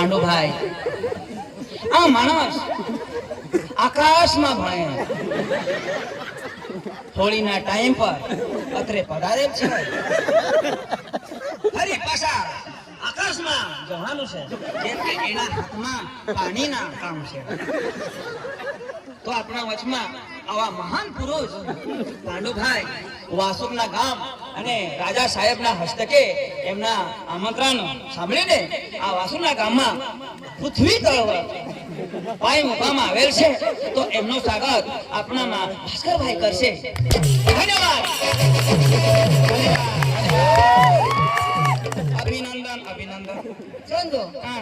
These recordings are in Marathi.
પાંડુભાઈ આ માણસ આકાશમાં ભણે હોળીના ટાઈમ પર અત્રે પધારેલ છે ફરી પાછા આકાશમાં જવાનું છે જેમ કે એના હાથમાં પાણીના કામ છે તો આપણા વચમાં આવા મહાન પુરુષ પાંડુભાઈ વાસુકના ગામ અને રાજા સાહેબના હસ્તકે એમના આમંત્રણ સાંભળીને આ વાસુકના ગામમાં પૃથ્વી તળવ પાય મુકામ આવેલ છે તો એમનું સ્વાગત આપણામાં ભાસ્કરભાઈ કરશે ધન્યવાદ अभिनंदन अभिनंदन चंदो हाँ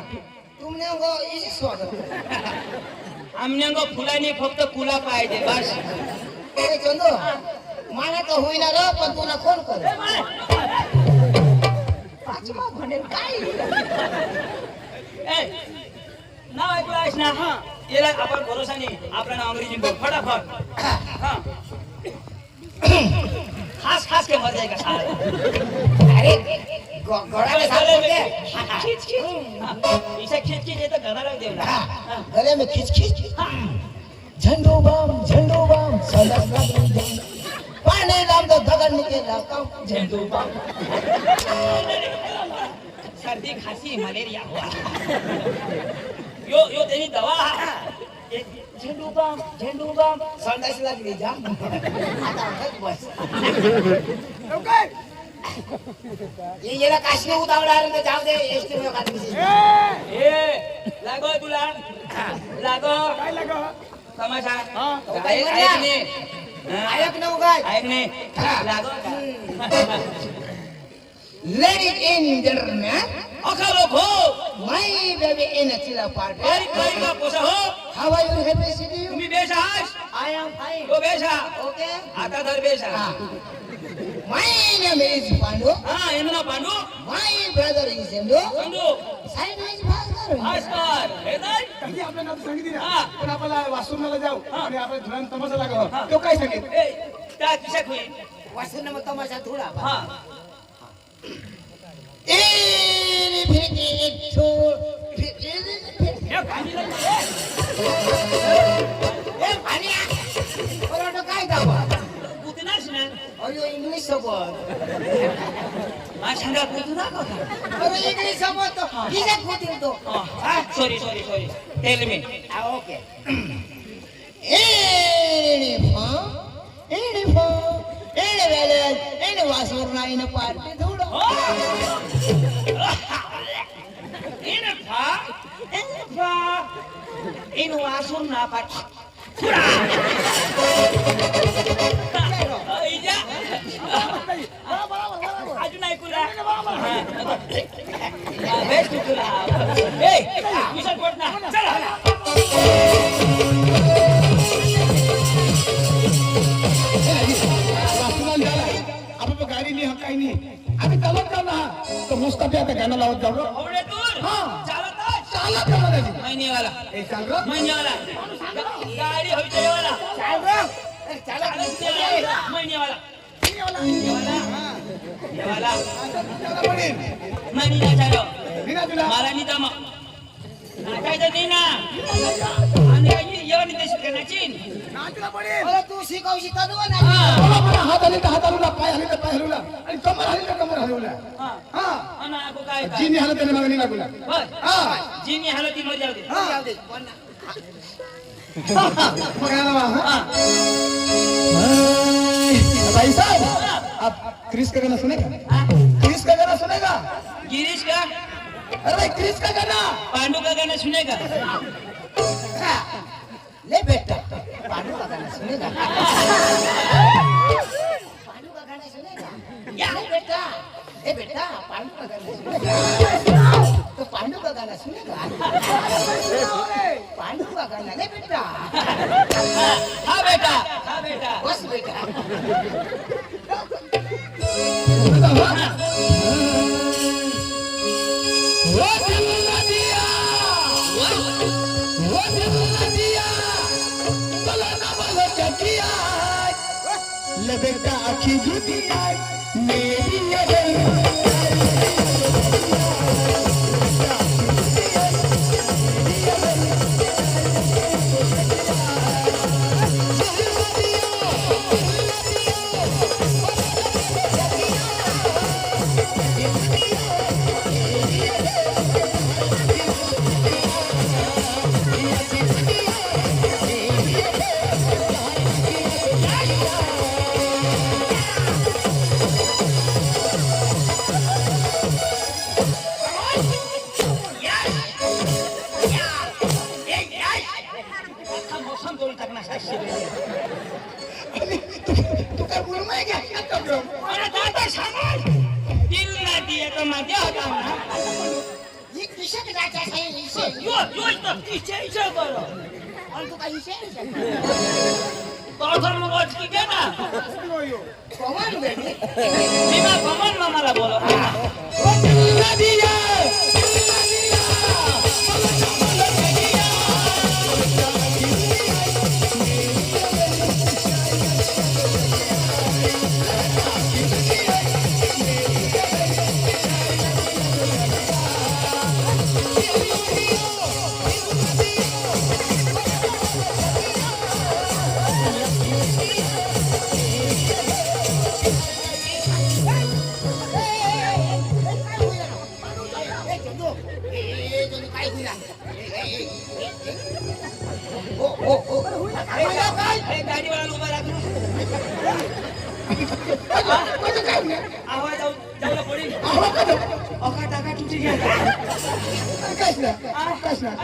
तुमने वो इसी स्वागत हमने को फुलानी फक्त कुला पाहिजे बस अरे चंदो माना तो होई ना रे पण तुला कोण करे पाचमा म्हणे काय ए नाव ऐकलास ना हां याला आपण भरोसा नाही आपल्याला अंग्रेजी बोल फटाफट हां खास खास के मर जाएगा साला अरे घोड़ा में साले में खींच खींच इसे खींच खींच ये तो गला लग देना गले में खींच खींच झंडो बम सलग लग पानी नाम तो दगन निकला कम झंडू बम सर्दी खांसी मलेरिया हुआ यो तेरी दवा झंडू बम संडास लागली जा आता बस ये येला काशने उतावळा रे जाऊ दे एसटी मध्ये काढली ए लागो तुला लागो काय लागो तमाशा ऐक ने ऐक ना उगाय ऐक ने लागो Ladies and gentlemen, अखालो भो my baby in a chilla party. काय का पोसा हो How are you? Happy to see you? तुम्ही बेशा आहेस I am fine. तो बेशा Okay. आता धर बेशा My name is Pandu. हां एनो Pandu My brother is Sendu. Pandu Side is Bhaskar. Bhaskar हे नाही काकी आपल्या नाव सांगितली ना हा. पण आपल्याला वासुनाला जाऊ आणि आपल्या धुरान तमाशा लागावा तो काय सांगेल ए त्या किशा खोई वासुन मग तमाशा थोडा. हां ए फिरकी छो हे पाणी लागले ए पाण्या. बरोबर काय दावा? पुतनास ना अयो इंग्लिश सोबत. मा सांगा पुतना का अरे इंग्लिश सोबत तो किती होतील तो? Sorry tell me okay. एने वेले एने वासुर नाही ना पार्टी थोडं. इन वासून ना पाठ अजून ऐकूला बेस्ट तुला ए विसर पड ना चला वासुनाला झाला आपण गाडी नाही काही नाही आम्ही चालत जाऊ ना तो मुस्ताफी आता गाणं लावत जाऊ होणे दूर हां. चालत चालत जाऊ ना दादी महिने वाला ए चाल रे महिने वाला गाडी होई ते वाला चाल रे. चाल महिने वाला वाला पडेल महिने ना चालो निघा तुला मला नी दम नाचायचं नाही ना आणि येऊन ते शिकण्याची नाचला पडेल अरे तू शिकवशी का दुवा नाही? बोला बोला हात आले तर हात हलवला पाय हलवला पाय हलवला आणि कमर हलवली तर कमर हलवला हा हा आणि आपण काय जीनी हालत त्याने मागणी लागला बस हा जिनी हालती मध्ये जाऊ दे जाऊ दे. पण मग आला बा, हा? हा भाई साहब आप क्रिस का गाना सुनेगा क्रिस का गाना सुनेगा गिरीश का अरे भाई क्रिस का गाना पांडू का गाना सुनेगा ले बेटा पांडू का गाना सुनेगा. पांडू का गाना सुनेगा. या ले बेटा ए बेटा पांडू का गाना सुनेगा. तो पांडू का गाना सुनेगा. पांडू का गाना ले बेटा. हा बेटा बस बेटा. वो दिल न दिया बोला ना बोलो चकिया लगता आखी दुनिया मेरी ये यो इथं इच्छा करो आणि तू काही शेअर तो मग की घे ना कमान बेटी बिना कमन मामाला बोलो गाडीवाला उभा राख आवाज जाऊला पडेल अका टाका तुझी घ्या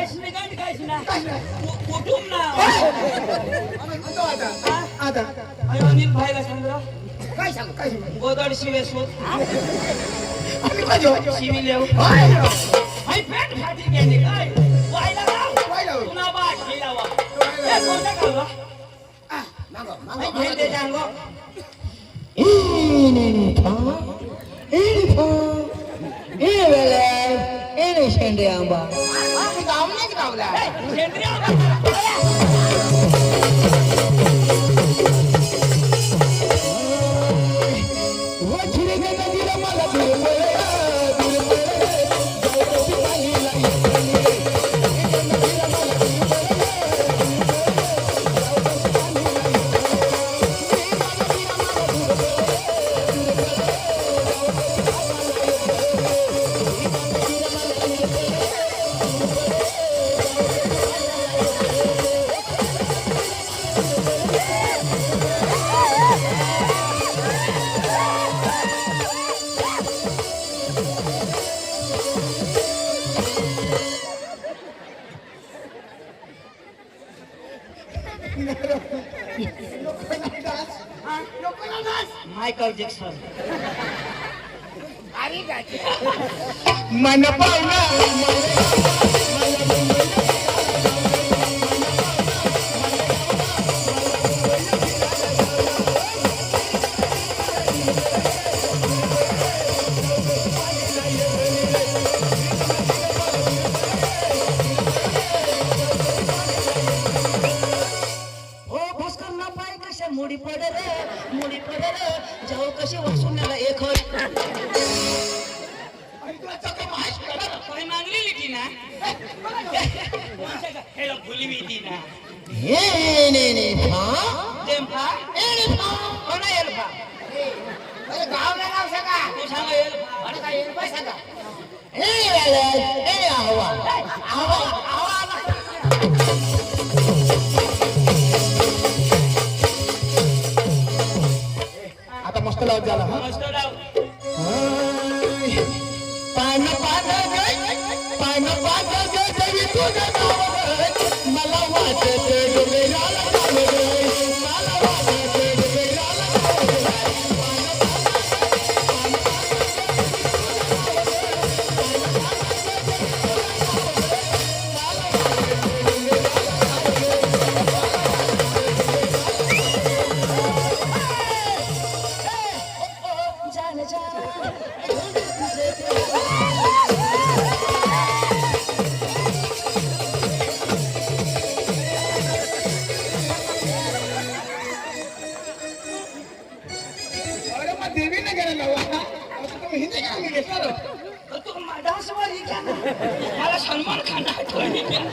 ऐसने गाडी कायची ना कुटुंब ना अयो अनिल भाईला सांगा काय सांग काय गोदड शिवेश्वर आम्ही काय जेवू? शिवी लेव हाय. हाय पेट फाटी गेली काय वायला वायला राव होय. पुन्हा बाट हिला वा ए कोणता खाल्ला मागो हाय घेऊन दे जांगो शेंडे आंबा गावलाच गावला मायकल जॅक्सन अरे गाठी मन पावला ओ भास्कर ना पाय कशा मुडी पडे रे जाऊ कशी वसूल्याला एक होय काही मागलेली ती ना हेला भुली मी ती ना जेम्फा कोणा एल्फा अरे गावला नाव सांगा तू सांग एल्फा अरे काय येईल सांगा आता मस्त लावत झाला हा मस्त राव पान पान पान पान देवी तुझं नाव मला वाटते डोंगराला मला वाटते डोंगराला अरे मग देवीने गेलं नवा आता तुम्ही हिंदी गाणी घेतलं तू डान्सवर ही का ना मला सलमान खान आठवणी देवीने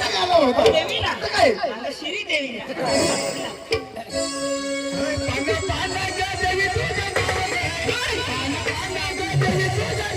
गेलं होतं देवी ना काय मला श्री देवी ना पान पान देवी तुझं नाव पान पान देवी तुझं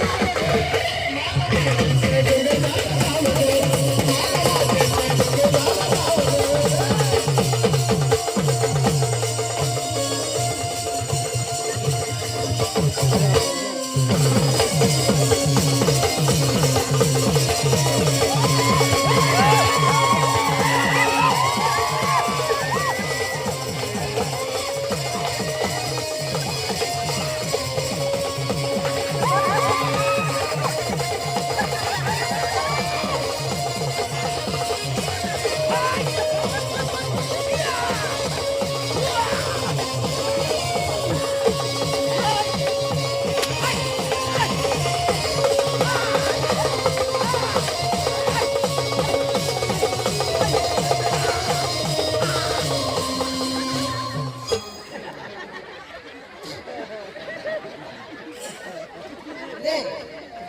ले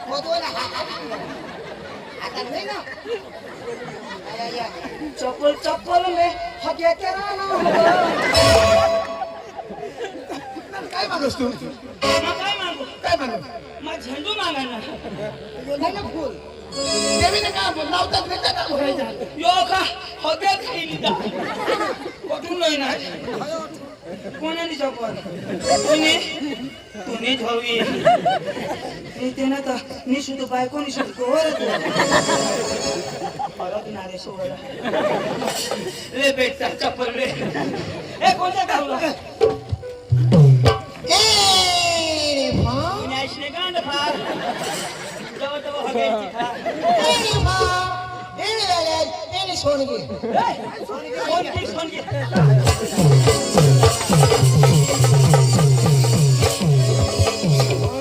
मोदो ना आता नाही ना या चप्पल चप्पल में हगे तेरा ना काय मागस तू मग काय मागू काय मागू मग झेंडू मागा ना नाही ना फुल देवीने काय लावतात नाही का बघायचं यो का हगे खाईली का कुठून नाही ना कोणाने चप्पल तुम्ही धावी ते ना तर निशुद्ध बायको निशुद्ध कोरत परत नारे सोडा ले बेटा चप्पल रे ए कोणत्या धावला ए भा पुण्याशने गांड फार जवळ जवळ हगायची खा ए भा ए सोनगी सोनगी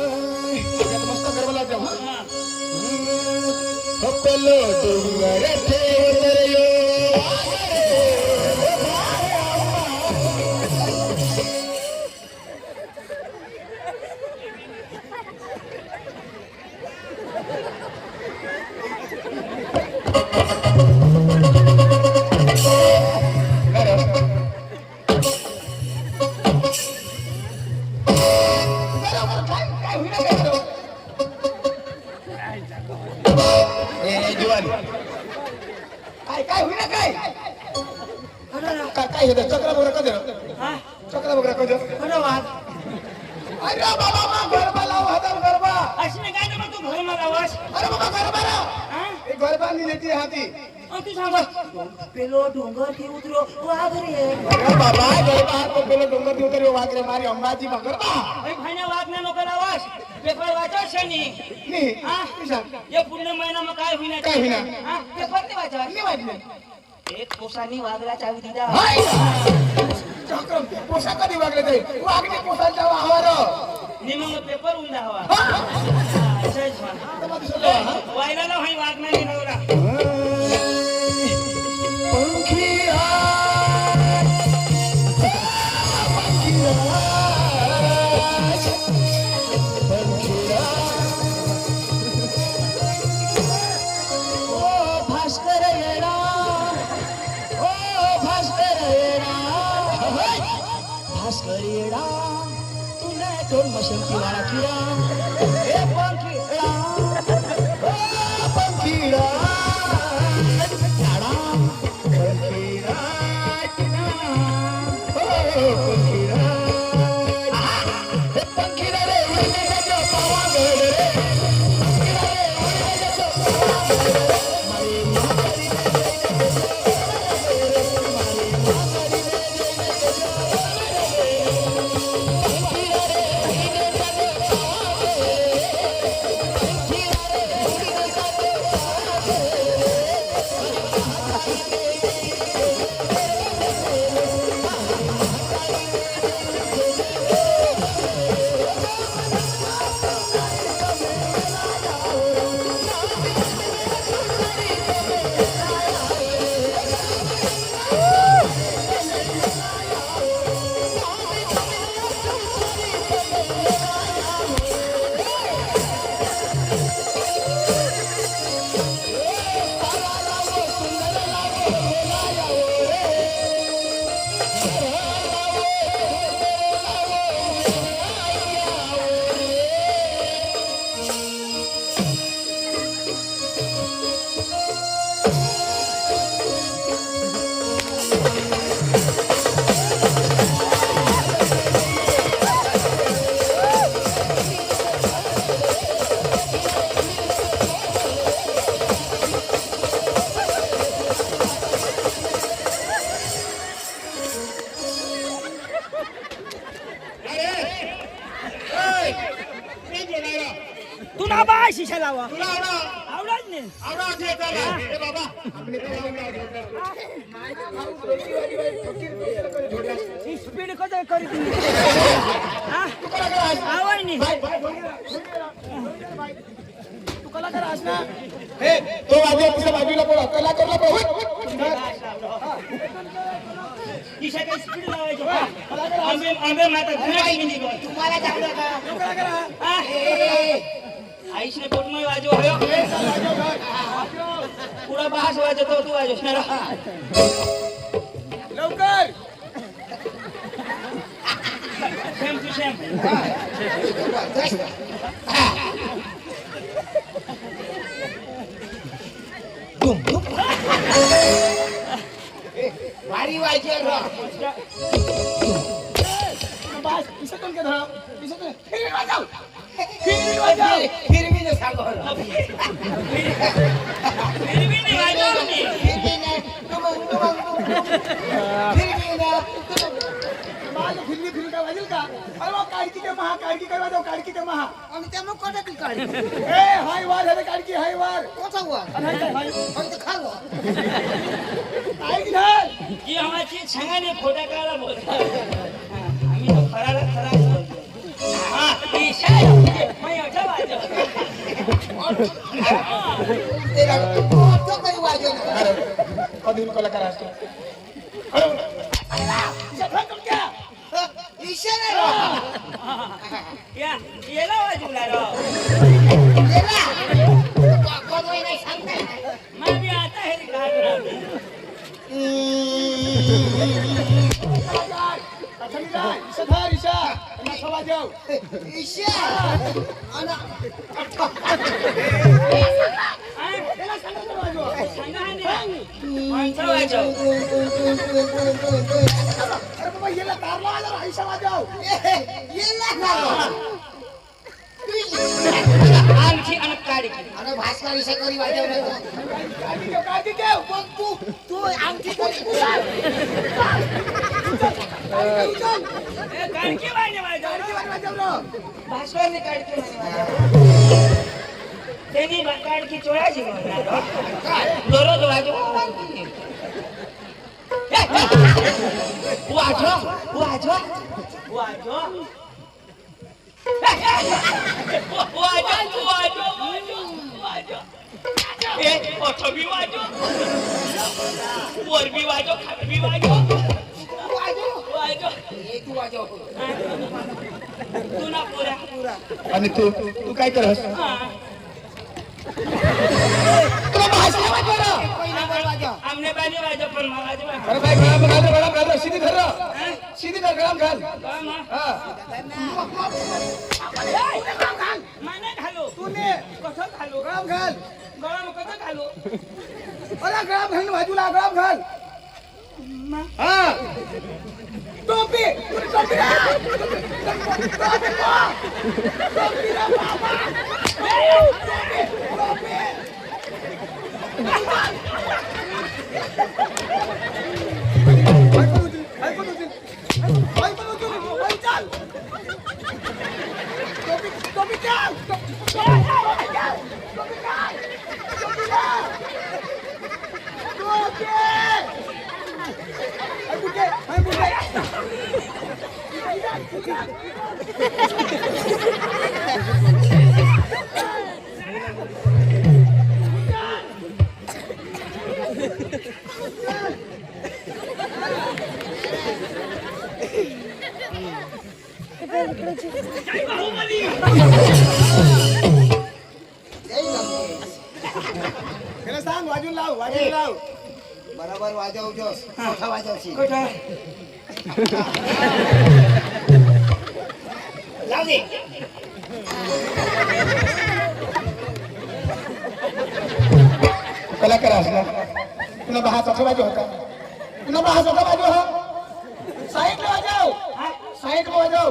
मस्त गरबा लावते हा कपलो डोंगर ठेवयो काय होईना काय काय होतं चक्र बघा कधी चक्र बघा कधी अरे बाबा मग गरबा लाव हजार गरबा अशी काय ना मग तू घर मला आवाज अरे बाबा गरबा लाव एक गरबा नि येते हाती तू सांग पेलो डोंगर ते उतरो वाघरे अरे बाबा गरबा तो पेलो डोंगर देऊ तरी वागरे मारी अंबाजी मग गरबा भाई भाईने वागण्या नको आवाज पेपर वाचा शनी नी ये पूर्ण महिना मग काय होईना काय होईना? पेपर नाही वाचा नी वाजले एक पोसानी वागला चावी दिला हाय चक्र पोसा कधी वागले ते वागणे पोसाच्या आवार निमंग पेपर उंदा हवा वायला ना भाई वागण्या नाही नवरा भास्कर येडा तुला दोन मशनची वाळा किरा ए पंखीडा ओ पंखीडा झाडा पंखीडा ओ पंखीडा पंखीडा रे उडे जातो पावागड रे पंखीडा रे उडे जातो पावागड तू ना बाय शिशा लावा तुला आवडा आवडत नाही आवडा असले तर ए बाबा आपले स्पीड कसं करी आवड नाही तू कलाकार आहेस ना हे तो वाजव पुढे बाजूला पळा कलाकारला पळा शिशा काही स्पीड लावायची आंबे आंबे माता तुम्हाला तुम्हाला चांगलं का कलाकार आईशने पोटમાં વાજો હયો પૂરા બાસ વાજો તો તું વાજો लवकर સેમ ટુ સેમ भारी वाजव रो बस इसको के धरा इसको फिर वाजव फिर भी न सांगो फिर भी नहीं वाजो नहीं फिर भी ना तुम फिर भी ना माल फिर का वाजल का अरे वो काडकी के महा काडकी करवा दो काडकी के महा आणि त्या मग कोणा ती काढ ए हाय वार है काडकी हाय वार कोचा हुआ हाय पण ते खालो काय की धर ये हमारी छंगाने खोटा काला बोलता आम्ही तो खराला खरा बोलतो हां ईशा मैं उठा वाजो तेरा तो काही वाजव अरे कधी कोला करा असतो अरे सफा तुम क्या इशारा रो या येला वाजूला रो तेरा कोण होई नाही सांगता मैं भी आता है रिकॉर्ड कथन जाय सधार ईशा ना सवा जाओ ईशा अना त्याला सांगा तर वाजव माणसं वाजव अरे बाबा येला कारला आला ईशा वाजव येला ना आमची अनकाडी अरे भास्कर ईशा करी वाजव ना काढी के पण तू आमची करी उचल ए काडकी वाजव काढी वाजव रो भास्करने काडकी वाजव तेनी काडकी चोळाची म्हणणार दररोज वाजव वाजव वाजव वाजव ए ओठो भी वाजो वर भी वाजो खाट भी वाजो वाजो ये तू वाजव तू ना पुरा आणि तू काय करस तुला भाषा वाजव रो पहिला बोल वाजव आमने बानी वाजो पण मला वाजो अरे भाई गळाम घाल सीधी धर रो सीधी धर गळाम घाल हां माने घालो तूने कसं घालो गळाम घाल गळाम कसं घालो अरे गळाम घाल बाजूला गळाम घाल हां टोपी टोपी रे टोपी रे बाबा टोपी त्याला सांग वाजून लाव बरोबर वाजव जोस मोठा वाजवशी कुठं जाऊ दे कलाकार असला तुला बहाचा वाजव होता तुला बहाचा वाजव हा साईडला वाजव साईडला वाजव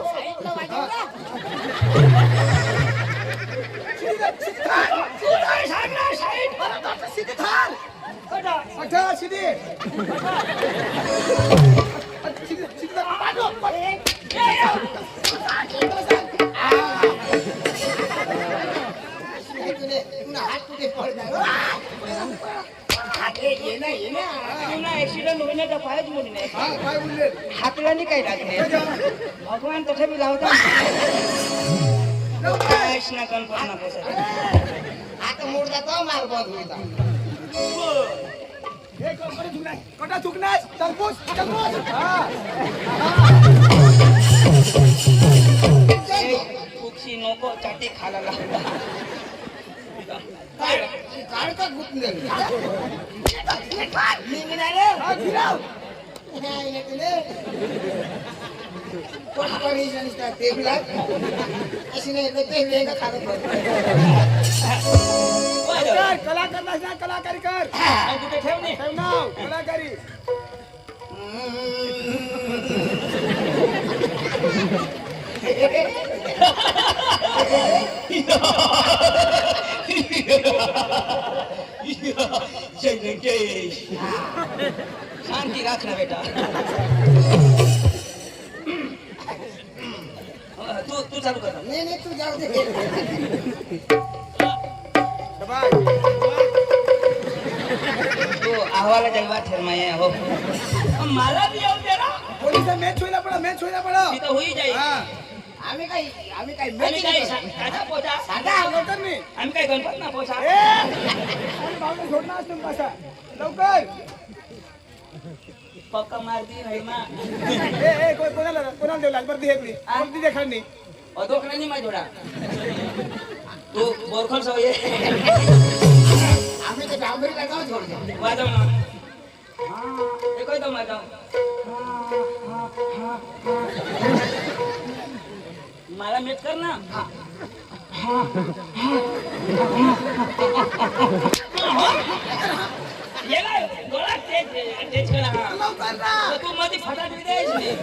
हात कुठे पडणार ये ना तुला ऍक्सिडेंट होण्याचा पायच मुली नाही काय बोलले हातलानी काही लागले भगवान तसे बी लावता काहीच ना कल्पना बसत आता मोड जातो मार बंद होईल कटा चुकणार तरबूज तरबूज पक्षी नको चाटी खायला लागला काढ का गुतून झाली मी नाही रे. हा, फिराव. हा, येते रे. कोण परिजन असतात ते बिला अशी नाही तर ते लेंगा खात कलाकार नाही कलाकारी कर आणि कुठे ठेव नाही ठेव नाव कलाकारी जय व्यंकटेश शांती राख ना बेटा तू चालू कर ना. नाही तू जाऊ दे तू अहवाला जलवा ठरमाय हो मला भी येऊ दे ना पोलिस मॅच होईला पडा ती तर होई जाईल आम्ही काय आम्ही काय साधा पोचा सांगा लवकर मी आम्ही काय गणपत ना पोचा भावना सोडणार असतो बसा लवकर पक्का मारती नाही मा कोणाला देऊ लागली हेकली कोणती देखाड नाही अदोकरांनी माझ जोडा तू बोरखोल सवय आम्ही ते डांबरीला जाऊ थोडं वाजव ना एक तो वाजव मला मीट कर ना तू मध्ये फटाट द्यायची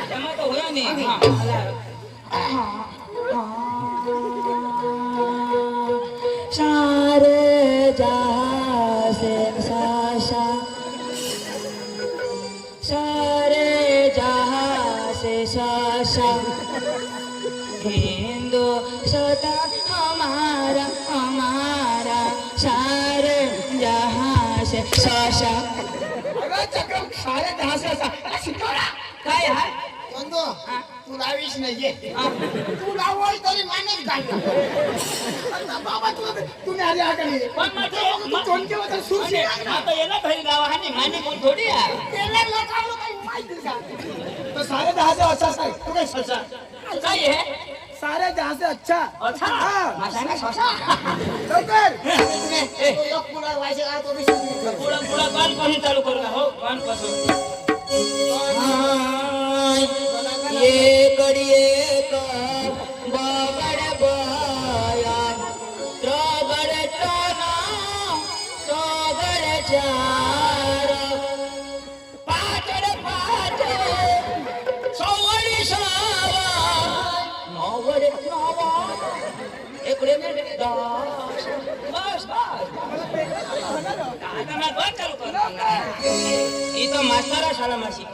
त्यामुळे तो होया नाही सारे जहां से साशा सारे जहां से साशा हिंदू सदा हमारा हमारा सारे जहां से साशा अगं चक्रम सारे दहा असा शिकवला काय आहे कोणतो तू लावीस नाहीये तू लावल तरी मानेच घालला बाबा तू नाही आली आकडे पण तू तोंडके होता सुरशी आता याला घरी गावा हा नाही माने कोण थोडी आहे त्याला लोकांना काही माहिती का तो सारे दहा से अच्छा साई तू काय सचा काय आहे सारे दहा से अच्छा अच्छा हाँ। माशाला शोषा लवकर तो लोक पुढे व्हायचे का तो विषय पुढा पुढा कान पासून चालू करू ना हो कान पासून ये कड़िए का बागड़ बाया त्रगड़ तना त्रगड़ चार पाचड़ पाच सवड़ सावा नवड़ नवा एकड़े में दस बस बस आता मैं बंद चालू करू ई तो मास्टरा शाळा मासी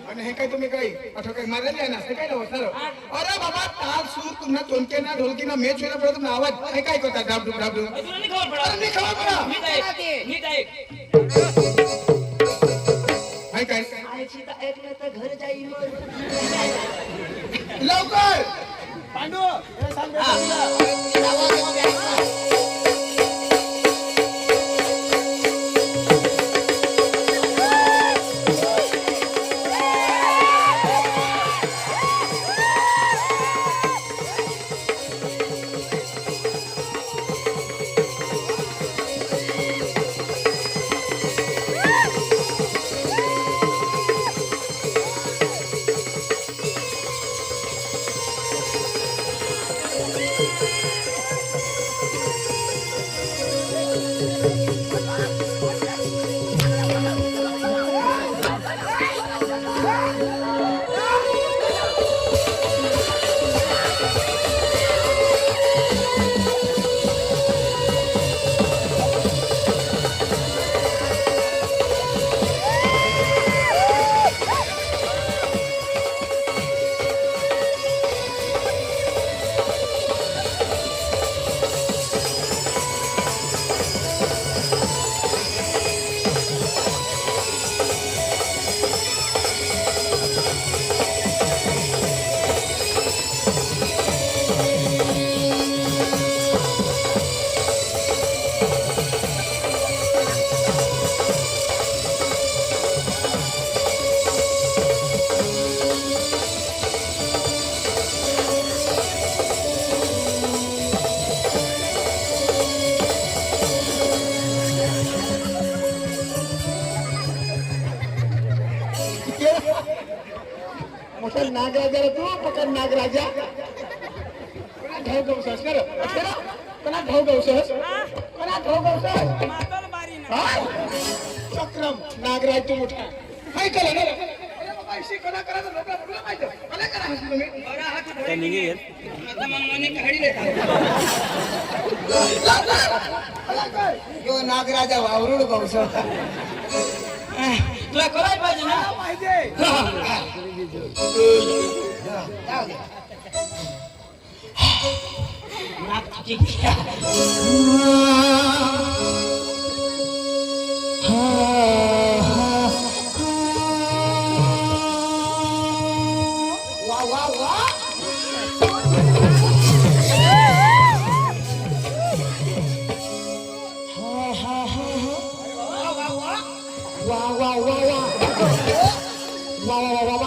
आणि हे काय तुम्ही काही आठव काय मारलेली आहे ना हे काय नव्हतं अरे बाबा ताल सूर तुम्हाला तोंडके ना ढोलकी ना मॅच होईला पडत तुम्हाला आवाज हे काय करता डाबडूब डाबडूब तुला नाही खबर पडा अरे खबर पडा मी काय हाय काय आईची तर ऐकलं तर घर जाईल लवकर पांडू हे सांग नागराजा तू पकड नागराजा कोणा ठाऊ गवसस कर कोणा ठाऊ गवसस कोणा ठाऊ गवसस चक्रम नागराज तू मोठा काय केलं ना अरे बाबा इशी कोणा करायचं लोकला तुला माहिती कोणा करा हसू तुम्ही बरा हात आता मनमानी काढी लेता यो नागराजा वावरुड गवस तुला करायला पाहिजे ना वा वा वा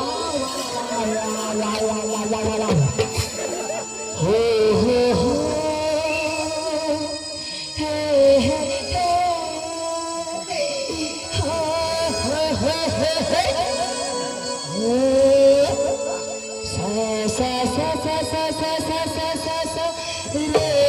सा सा सा सा सा सा सा सा सा रे